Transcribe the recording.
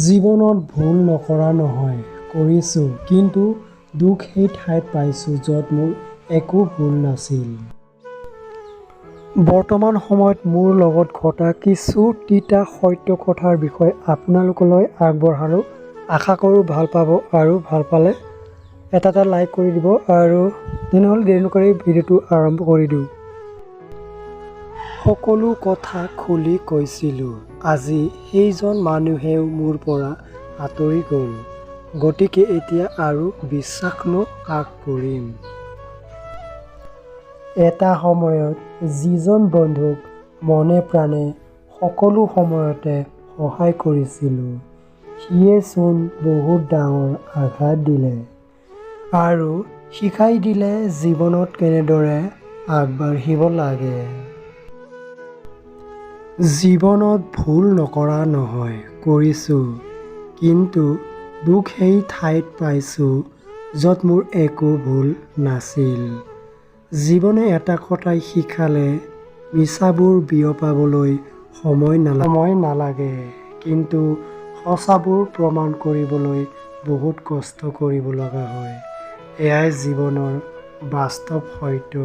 জীৱনত ভুল নকৰা নহয়, কৰিছোঁ, কিন্তু দুখ সেই ঠাইত পাইছোঁ য'ত মোৰ একো ভুল নাছিল। বৰ্তমান সময়ত মোৰ লগত ঘটা কিছু তিতা সত্য কথাৰ বিষয়ে আপোনালোকলৈ আগবঢ়ালোঁ। আশা কৰোঁ ভাল পাব আৰু ভাল পালে এটা লাইক কৰি দিব আৰু তেনেহ'লে দেৰি নকৰি ভিডিঅ'টো আৰম্ভ কৰি দিওঁ। সকলো কথা খুলি কৈছিলোঁ। আজি সেইজন মানুহেও মোৰ পৰা আঁতৰি গ'ল। গতিকে এতিয়া আৰু বিশ্বাসনো কাক কৰিম? এটা সময়ত যিজন বন্ধুক মনে প্ৰাণে সকলো সময়তে সহায় কৰিছিলোঁ, সিয়ে চোন বহুত ডাঙৰ আঘাত দিলে আৰু শিকাই দিলে জীৱনত কেনেদৰে আগবাঢ়িব লাগে। জীৱনত ভুল নকৰা নহয়, কৰিছোঁ, কিন্তু দুখ সেই ঠাইত পাইছোঁ য'ত মোৰ একো ভুল নাছিল। জীৱনে এটা কথাই শিকালে, মিছাবোৰ বিয়পাবলৈ সময় নালাগে, কিন্তু সঁচাবোৰ প্ৰমাণ কৰিবলৈ বহুত কষ্ট কৰিব লগা হয়। এয়াই জীৱনৰ বাস্তৱ সত্য।